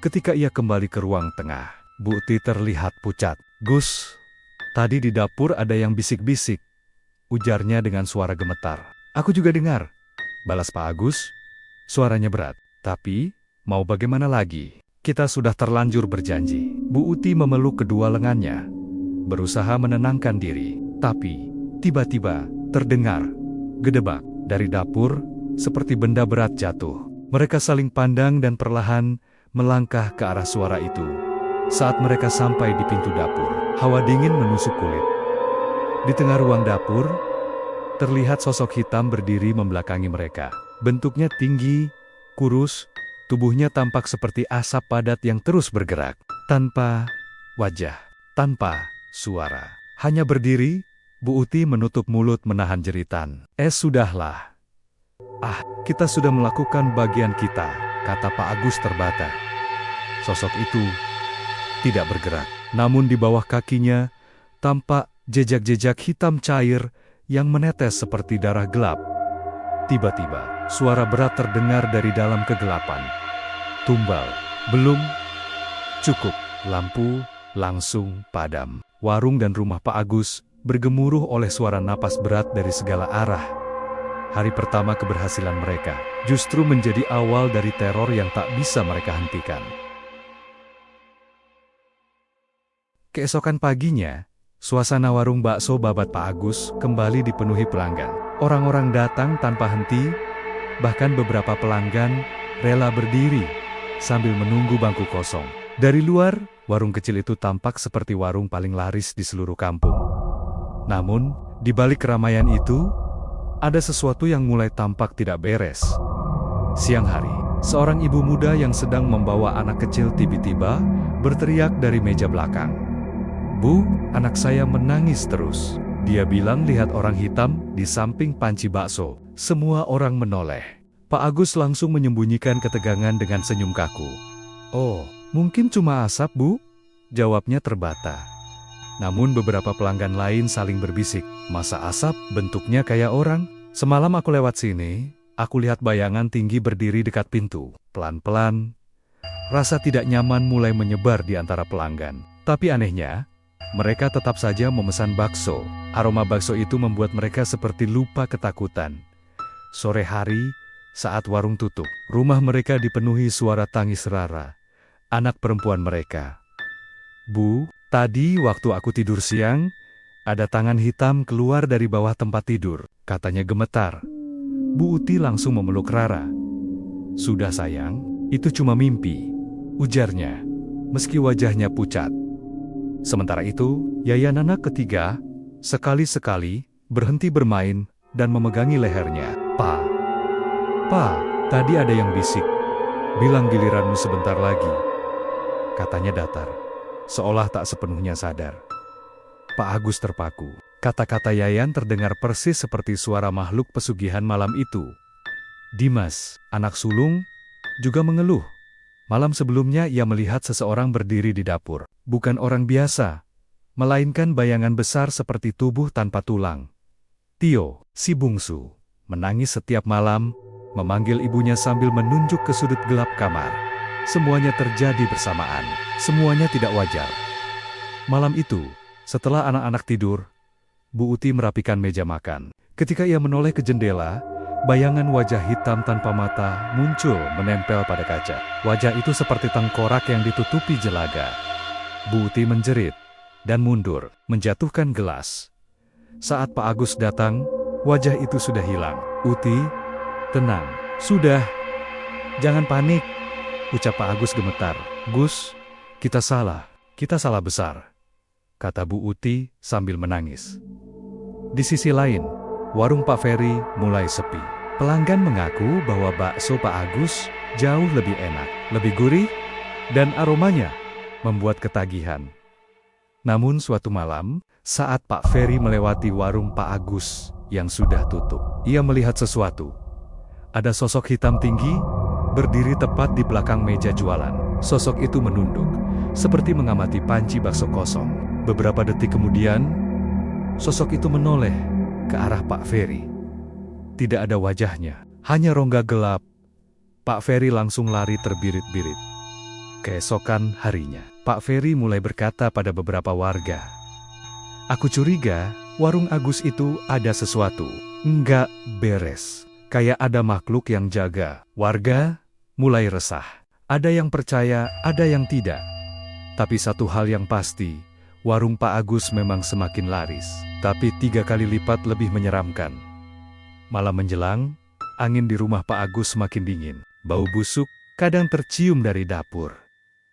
Ketika ia kembali ke ruang tengah, Bu Uti terlihat pucat. Gus, tadi di dapur ada yang bisik-bisik, ujarnya dengan suara gemetar. Aku juga dengar, balas Pak Agus. Suaranya berat, tapi mau bagaimana lagi? Kita sudah terlanjur berjanji. Bu Uti memeluk kedua lengannya, berusaha menenangkan diri. Tapi, tiba-tiba terdengar gedebak dari dapur, seperti benda berat jatuh. Mereka saling pandang dan perlahan melangkah ke arah suara itu. Saat mereka sampai di pintu dapur, Hawa dingin menusuk kulit. Di tengah ruang dapur, terlihat sosok hitam berdiri membelakangi mereka. Bentuknya tinggi, kurus, tubuhnya tampak seperti asap padat yang terus bergerak. Tanpa wajah, tanpa suara. Hanya berdiri, Bu Uti menutup mulut menahan jeritan. Sudahlah. Kita sudah melakukan bagian kita, kata Pak Agus terbata. Sosok itu tidak bergerak. Namun di bawah kakinya, tampak jejak-jejak hitam cair yang menetes seperti darah gelap. Tiba-tiba, suara berat terdengar dari dalam kegelapan. Tumbal, belum cukup. Lampu langsung padam. Warung dan rumah Pak Agus bergemuruh oleh suara napas berat dari segala arah. Hari pertama keberhasilan mereka justru menjadi awal dari teror yang tak bisa mereka hentikan. Keesokan paginya, suasana warung bakso babat Pak Agus kembali dipenuhi pelanggan. Orang-orang datang tanpa henti, bahkan beberapa pelanggan rela berdiri sambil menunggu bangku kosong. Dari luar, warung kecil itu tampak seperti warung paling laris di seluruh kampung. Namun, di balik keramaian itu, ada sesuatu yang mulai tampak tidak beres. Siang hari, seorang ibu muda yang sedang membawa anak kecil tiba-tiba berteriak dari meja belakang. "Bu, anak saya menangis terus." Dia bilang lihat orang hitam di samping panci bakso. Semua orang menoleh. Pak Agus langsung menyembunyikan ketegangan dengan senyum kaku. "Oh, mungkin cuma asap, Bu," jawabnya terbata. Namun beberapa pelanggan lain saling berbisik, "Masa asap bentuknya kayak orang? Semalam aku lewat sini, aku lihat bayangan tinggi berdiri dekat pintu." Pelan-pelan, rasa tidak nyaman mulai menyebar di antara pelanggan. Tapi anehnya, mereka tetap saja memesan bakso. Aroma bakso itu membuat mereka seperti lupa ketakutan. Sore hari, saat warung tutup, rumah mereka dipenuhi suara tangis Rara, anak perempuan mereka. "Bu, tadi waktu aku tidur siang, ada tangan hitam keluar dari bawah tempat tidur," katanya gemetar. Bu Uti langsung memeluk Rara. "Sudah sayang, itu cuma mimpi," ujarnya, meski wajahnya pucat. Sementara itu, Yayan anak ketiga, sekali-sekali berhenti bermain dan memegangi lehernya. "Pa, tadi ada yang bisik. Bilang giliranmu sebentar lagi," katanya datar, seolah tak sepenuhnya sadar. Pak Agus terpaku. Kata-kata Yayan terdengar persis seperti suara makhluk pesugihan malam itu. Dimas, anak sulung, juga mengeluh. Malam sebelumnya ia melihat seseorang berdiri di dapur. Bukan orang biasa, melainkan bayangan besar seperti tubuh tanpa tulang. Tio, si bungsu, menangis setiap malam, memanggil ibunya sambil menunjuk ke sudut gelap kamar. Semuanya terjadi bersamaan. Semuanya tidak wajar. Malam itu, setelah anak-anak tidur, Bu Uti merapikan meja makan. Ketika ia menoleh ke jendela, bayangan wajah hitam tanpa mata muncul menempel pada kaca. Wajah itu seperti tengkorak yang ditutupi jelaga. Bu Uti menjerit dan mundur, menjatuhkan gelas. Saat Pak Agus datang, wajah itu sudah hilang. "Uti, tenang. Sudah. Jangan panik," ucap Pak Agus gemetar. "Gus, kita salah besar," kata Bu Uti sambil menangis. Di sisi lain, warung Pak Ferry mulai sepi. Pelanggan mengaku bahwa bakso Pak Agus jauh lebih enak, lebih gurih, dan aromanya membuat ketagihan. Namun suatu malam, saat Pak Ferry melewati warung Pak Agus yang sudah tutup, ia melihat sesuatu. Ada sosok hitam tinggi, berdiri tepat di belakang meja jualan. Sosok itu menunduk, seperti mengamati panci bakso kosong. Beberapa detik kemudian, sosok itu menoleh ke arah Pak Ferry. Tidak ada wajahnya, hanya rongga gelap. Pak Ferry langsung lari terbirit-birit. Keesokan harinya, Pak Ferry mulai berkata pada beberapa warga, "Aku curiga, warung Agus itu ada sesuatu. Enggak beres. Kayak ada makhluk yang jaga." Warga mulai resah. Ada yang percaya, ada yang tidak. Tapi satu hal yang pasti, warung Pak Agus memang semakin laris, tapi 3 kali lipat lebih menyeramkan. Malam menjelang, angin di rumah Pak Agus semakin dingin. Bau busuk kadang tercium dari dapur.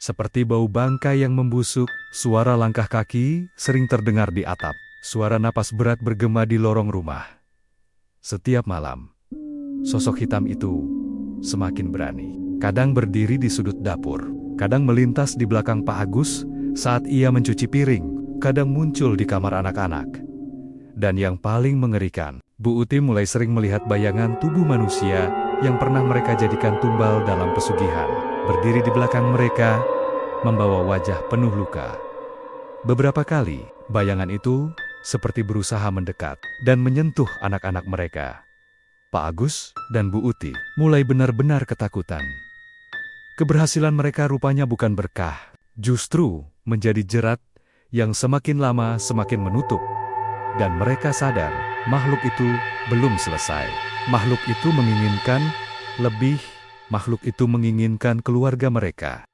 Seperti bau bangkai yang membusuk, suara langkah kaki sering terdengar di atap. Suara napas berat bergema di lorong rumah. Setiap malam, sosok hitam itu semakin berani. Kadang berdiri di sudut dapur, kadang melintas di belakang Pak Agus saat ia mencuci piring, kadang muncul di kamar anak-anak. Dan yang paling mengerikan, Bu Uti mulai sering melihat bayangan tubuh manusia yang pernah mereka jadikan tumbal dalam pesugihan. Berdiri di belakang mereka, membawa wajah penuh luka. Beberapa kali, bayangan itu seperti berusaha mendekat dan menyentuh anak-anak mereka. Pak Agus dan Bu Uti mulai benar-benar ketakutan. Keberhasilan mereka rupanya bukan berkah, justru menjadi jerat yang semakin lama semakin menutup. Dan mereka sadar, makhluk itu belum selesai. Makhluk itu menginginkan lebih, makhluk itu menginginkan keluarga mereka.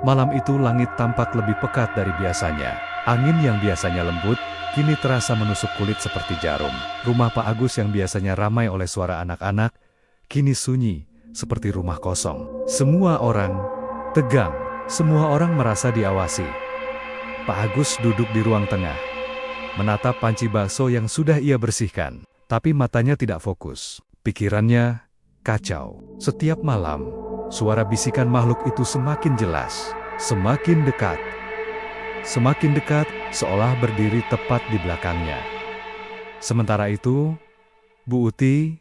Malam itu langit tampak lebih pekat dari biasanya. Angin yang biasanya lembut, kini terasa menusuk kulit seperti jarum. Rumah Pak Agus yang biasanya ramai oleh suara anak-anak, kini sunyi seperti rumah kosong. Semua orang tegang, semua orang merasa diawasi. Pak Agus duduk di ruang tengah, menatap panci bakso yang sudah ia bersihkan. Tapi matanya tidak fokus, pikirannya kacau. Setiap malam, suara bisikan makhluk itu semakin jelas, semakin dekat. Semakin dekat, seolah berdiri tepat di belakangnya. Sementara itu, Bu Uti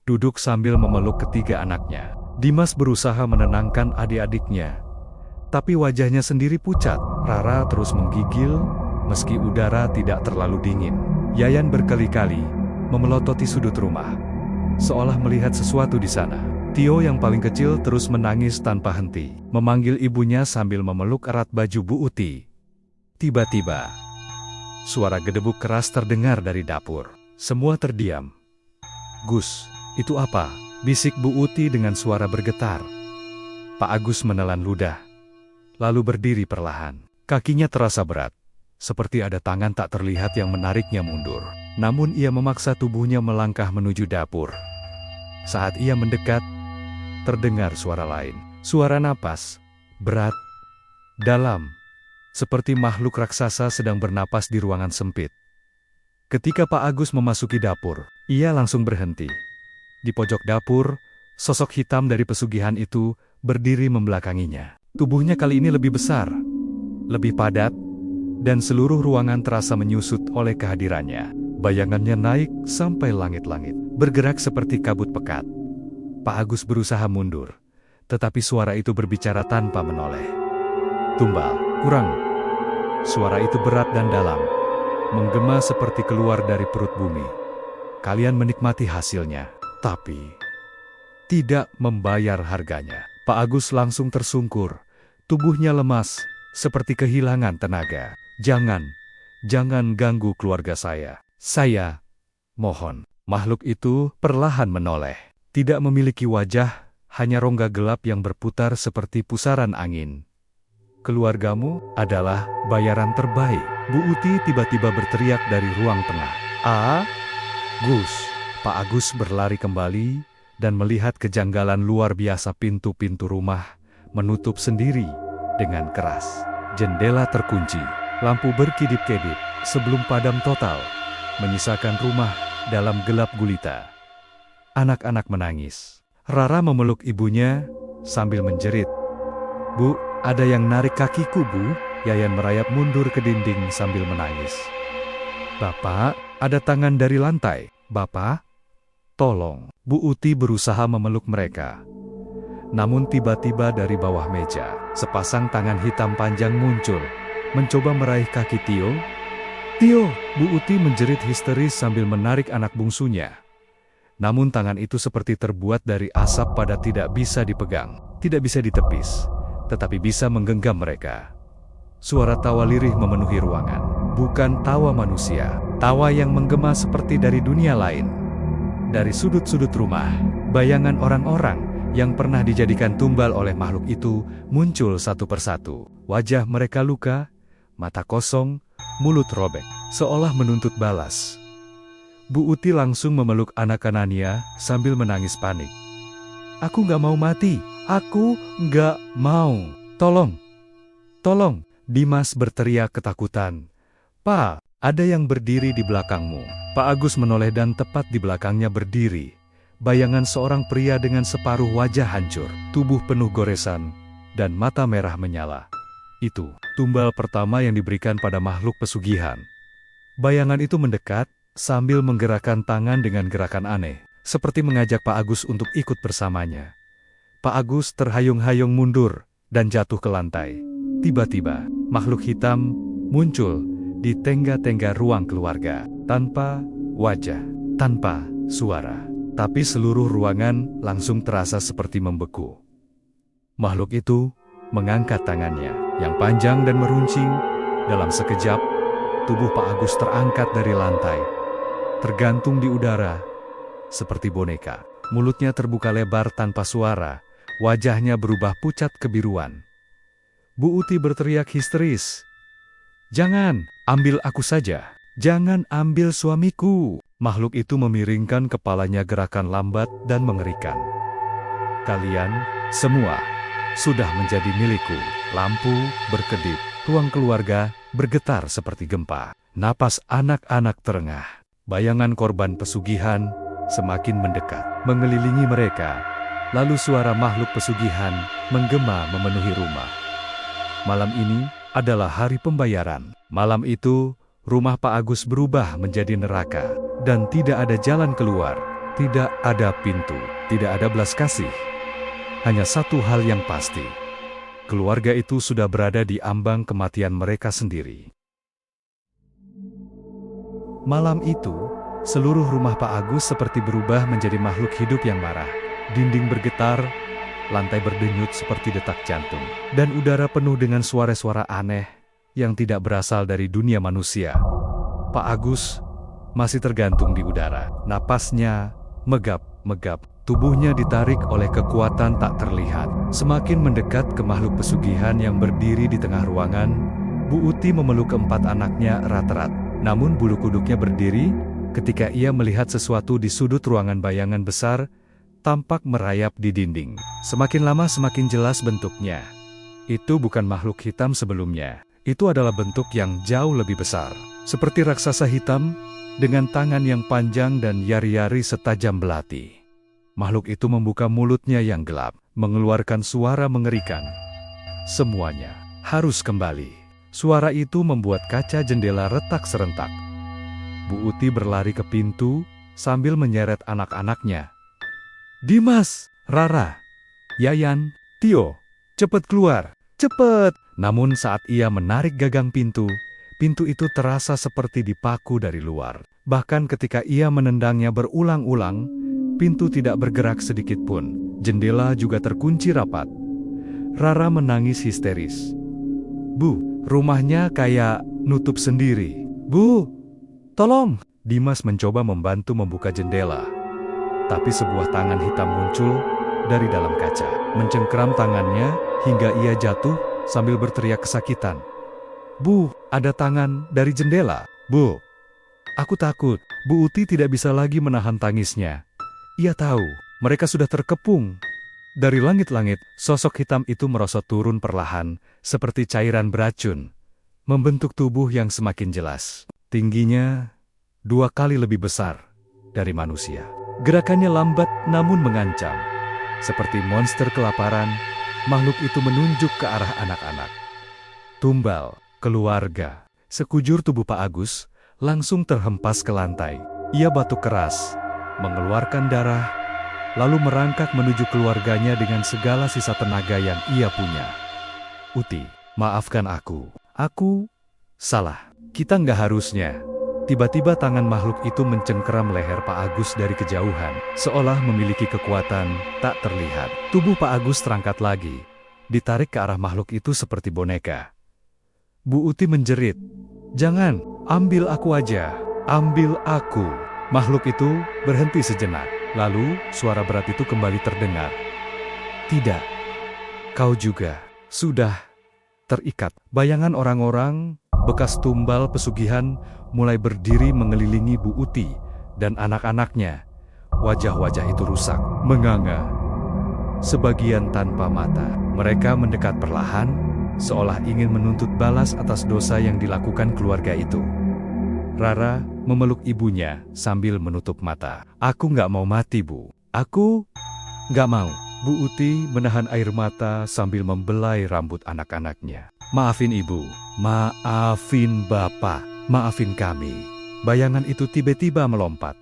duduk sambil memeluk ketiga anaknya. Dimas berusaha menenangkan adik-adiknya, tapi wajahnya sendiri pucat. Rara terus menggigil, meski udara tidak terlalu dingin. Yayan berkali-kali memelototi sudut rumah, seolah melihat sesuatu di sana. Tio yang paling kecil terus menangis tanpa henti, memanggil ibunya sambil memeluk erat baju Bu Uti. Tiba-tiba, suara gedebuk keras terdengar dari dapur. Semua terdiam. "Gus, itu apa?" bisik Bu Uti dengan suara bergetar. Pak Agus menelan ludah, lalu berdiri perlahan. Kakinya terasa berat, seperti ada tangan tak terlihat yang menariknya mundur. Namun ia memaksa tubuhnya melangkah menuju dapur. Saat ia mendekat, terdengar suara lain. Suara napas, berat, dalam, seperti makhluk raksasa sedang bernapas di ruangan sempit. Ketika Pak Agus memasuki dapur, ia langsung berhenti. Di pojok dapur, sosok hitam dari pesugihan itu berdiri membelakanginya. Tubuhnya kali ini lebih besar, lebih padat, dan seluruh ruangan terasa menyusut oleh kehadirannya. Bayangannya naik sampai langit-langit, bergerak seperti kabut pekat. Pak Agus berusaha mundur, tetapi suara itu berbicara tanpa menoleh. "Tumbal, kurang." Suara itu berat dan dalam, menggema seperti keluar dari perut bumi. "Kalian menikmati hasilnya, tapi tidak membayar harganya." Pak Agus langsung tersungkur, tubuhnya lemas, seperti kehilangan tenaga. Jangan ganggu keluarga saya. Saya mohon." Makhluk itu perlahan menoleh. Tidak memiliki wajah, hanya rongga gelap yang berputar seperti pusaran angin. "Keluargamu adalah bayaran terbaik." Bu Uti tiba-tiba berteriak dari ruang tengah. Gus!" Pak Agus berlari kembali dan melihat kejanggalan luar biasa. Pintu-pintu rumah menutup sendiri dengan keras. Jendela terkunci, lampu berkedip-kedip sebelum padam total, menyisakan rumah dalam gelap gulita. Anak-anak menangis. Rara memeluk ibunya sambil menjerit. "Bu, ada yang narik kakiku, Bu." Yayan merayap mundur ke dinding sambil menangis. "Bapak, ada tangan dari lantai. Bapak, tolong." Bu Uti berusaha memeluk mereka. Namun tiba-tiba dari bawah meja, sepasang tangan hitam panjang muncul, mencoba meraih kaki Tio. "Tio!" Bu Uti menjerit histeris sambil menarik anak bungsunya. Namun tangan itu seperti terbuat dari asap padat, tidak bisa dipegang, tidak bisa ditepis, tetapi bisa menggenggam mereka. Suara tawa lirih memenuhi ruangan. Bukan tawa manusia, tawa yang menggema seperti dari dunia lain. Dari sudut-sudut rumah, bayangan orang-orang yang pernah dijadikan tumbal oleh makhluk itu muncul satu persatu. Wajah mereka luka, mata kosong, mulut robek, seolah menuntut balas. Bu Uti langsung memeluk anak kanannya sambil menangis panik. Aku nggak mau mati. Aku nggak mau. Tolong. Tolong. Dimas berteriak ketakutan. Pak, ada yang berdiri di belakangmu. Pak Agus menoleh dan tepat di belakangnya berdiri bayangan seorang pria dengan separuh wajah hancur, tubuh penuh goresan, dan mata merah menyala. Itu tumbal pertama yang diberikan pada makhluk pesugihan. Bayangan itu mendekat sambil menggerakkan tangan dengan gerakan aneh, seperti mengajak Pak Agus untuk ikut bersamanya. Pak Agus terhayung-hayung mundur dan jatuh ke lantai. Tiba-tiba, makhluk hitam muncul di tengga-tengga ruang keluarga, tanpa wajah, tanpa suara. Tapi seluruh ruangan langsung terasa seperti membeku. Makhluk itu mengangkat tangannya yang panjang dan meruncing. Dalam sekejap, tubuh Pak Agus terangkat dari lantai, tergantung di udara seperti boneka. Mulutnya terbuka lebar tanpa suara, wajahnya berubah pucat kebiruan. Bu Uti berteriak histeris, "Jangan, ambil aku saja. Jangan ambil suamiku." Makhluk itu memiringkan kepalanya gerakan lambat dan mengerikan. "Kalian semua sudah menjadi milikku." Lampu berkedip, ruang keluarga bergetar seperti gempa. Napas anak-anak terengah. Bayangan korban pesugihan semakin mendekat, mengelilingi mereka. Lalu suara makhluk pesugihan menggema memenuhi rumah. Malam ini adalah hari pembayaran. Malam itu, rumah Pak Agus berubah menjadi neraka. Dan tidak ada jalan keluar, tidak ada pintu, tidak ada belas kasih. Hanya satu hal yang pasti, keluarga itu sudah berada di ambang kematian mereka sendiri. Malam itu, seluruh rumah Pak Agus seperti berubah menjadi makhluk hidup yang marah. Dinding bergetar, lantai berdenyut seperti detak jantung, dan udara penuh dengan suara-suara aneh yang tidak berasal dari dunia manusia. Pak Agus masih tergantung di udara. Napasnya megap-megap. Tubuhnya ditarik oleh kekuatan tak terlihat. Semakin mendekat ke makhluk pesugihan yang berdiri di tengah ruangan, Bu Uti memeluk keempat anaknya erat-erat. Namun bulu kuduknya berdiri ketika ia melihat sesuatu di sudut ruangan. Bayangan besar tampak merayap di dinding. Semakin lama semakin jelas bentuknya. Itu bukan makhluk hitam sebelumnya. Itu adalah bentuk yang jauh lebih besar. Seperti raksasa hitam dengan tangan yang panjang dan yari-yari setajam belati. Makhluk itu membuka mulutnya yang gelap, mengeluarkan suara mengerikan. Semuanya harus kembali. Suara itu membuat kaca jendela retak serentak. Bu Uti berlari ke pintu sambil menyeret anak-anaknya. "Dimas, Rara, Yayan, Tio, cepat keluar, cepat!" Namun saat ia menarik gagang pintu itu terasa seperti dipaku dari luar. Bahkan ketika ia menendangnya berulang-ulang, pintu tidak bergerak sedikit pun. Jendela juga terkunci rapat. Rara menangis histeris. "Bu, rumahnya kayak nutup sendiri. Bu, tolong!" Dimas mencoba membantu membuka jendela. Tapi sebuah tangan hitam muncul dari dalam kaca, mencengkeram tangannya hingga ia jatuh sambil berteriak kesakitan. "Bu, ada tangan dari jendela. Bu, aku takut." Bu Uti tidak bisa lagi menahan tangisnya. Ia tahu, mereka sudah terkepung. Dari langit-langit, sosok hitam itu merosot turun perlahan, seperti cairan beracun, membentuk tubuh yang semakin jelas. Tingginya 2 kali lebih besar dari manusia. Gerakannya lambat namun mengancam. Seperti monster kelaparan, makhluk itu menunjuk ke arah anak-anak. Tumbal, keluarga. Sekujur tubuh Pak Agus langsung terhempas ke lantai. Ia batuk keras, mengeluarkan darah, lalu merangkak menuju keluarganya dengan segala sisa tenaga yang ia punya. "Uti, maafkan aku. Aku salah. Kita nggak harusnya." Tiba-tiba tangan makhluk itu mencengkeram leher Pak Agus dari kejauhan, seolah memiliki kekuatan tak terlihat. Tubuh Pak Agus terangkat lagi, ditarik ke arah makhluk itu seperti boneka. Bu Uti menjerit, "Jangan, ambil aku aja, ambil aku." Makhluk itu berhenti sejenak, lalu suara berat itu kembali terdengar. "Tidak, kau juga sudah terikat." Bayangan orang-orang bekas tumbal pesugihan mulai berdiri mengelilingi Bu Uti dan anak-anaknya. Wajah-wajah itu rusak, menganga, sebagian tanpa mata. Mereka mendekat perlahan, seolah ingin menuntut balas atas dosa yang dilakukan keluarga itu. Rara memeluk ibunya sambil menutup mata. "Aku nggak mau mati, Bu. Aku nggak mau." Bu Uti menahan air mata sambil membelai rambut anak-anaknya. "Maafin Ibu, maafin Bapak, maafin kami." Bayangan itu tiba-tiba melompat.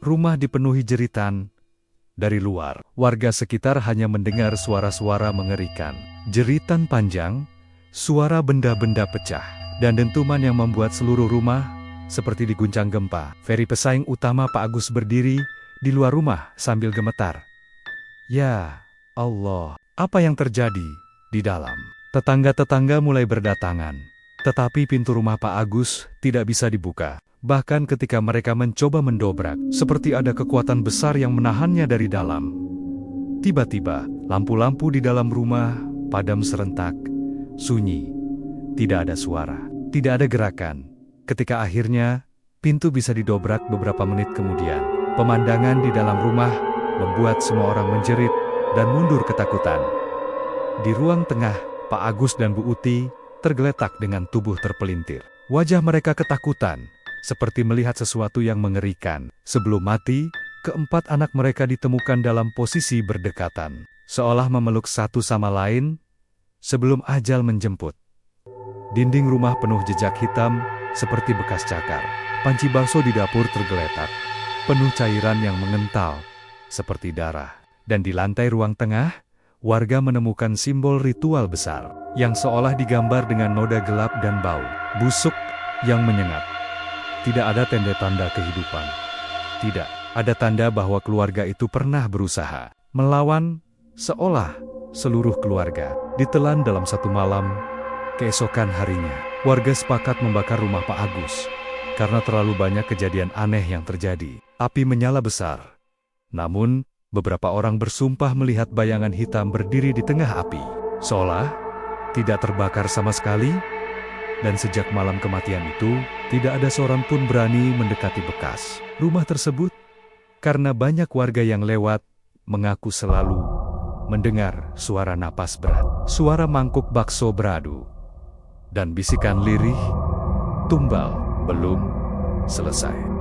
Rumah dipenuhi jeritan. Dari luar, warga sekitar hanya mendengar suara-suara mengerikan. Jeritan panjang, suara benda-benda pecah, dan dentuman yang membuat seluruh rumah seperti diguncang gempa. Ferry, pesaing utama Pak Agus, berdiri di luar rumah sambil gemetar. Ya Allah, apa yang terjadi di dalam? Tetangga-tetangga mulai berdatangan, tetapi pintu rumah Pak Agus tidak bisa dibuka. Bahkan ketika mereka mencoba mendobrak, seperti ada kekuatan besar yang menahannya dari dalam. Tiba-tiba, lampu-lampu di dalam rumah padam serentak, sunyi. Tidak ada suara, tidak ada gerakan. Ketika akhirnya pintu bisa didobrak beberapa menit kemudian, pemandangan di dalam rumah membuat semua orang menjerit dan mundur ketakutan. Di ruang tengah, Pak Agus dan Bu Uti tergeletak dengan tubuh terpelintir. Wajah mereka ketakutan, seperti melihat sesuatu yang mengerikan. Sebelum mati, keempat anak mereka ditemukan dalam posisi berdekatan, seolah memeluk satu sama lain sebelum ajal menjemput. Dinding rumah penuh jejak hitam seperti bekas cakar. Panci bakso di dapur tergeletak, penuh cairan yang mengental seperti darah. Dan di lantai ruang tengah, warga menemukan simbol ritual besar yang seolah digambar dengan noda gelap dan bau busuk yang menyengat. Tidak ada tanda-tanda kehidupan. Tidak ada tanda bahwa keluarga itu pernah berusaha melawan, seolah seluruh keluarga ditelan dalam satu malam. Keesokan harinya, warga sepakat membakar rumah Pak Agus karena terlalu banyak kejadian aneh yang terjadi. Api menyala besar. Namun, beberapa orang bersumpah melihat bayangan hitam berdiri di tengah api, seolah tidak terbakar sama sekali. Dan sejak malam kematian itu, tidak ada seorang pun berani mendekati bekas rumah tersebut, karena banyak warga yang lewat mengaku selalu mendengar suara napas berat, suara mangkuk bakso beradu, dan bisikan lirih, "Tumbal belum selesai."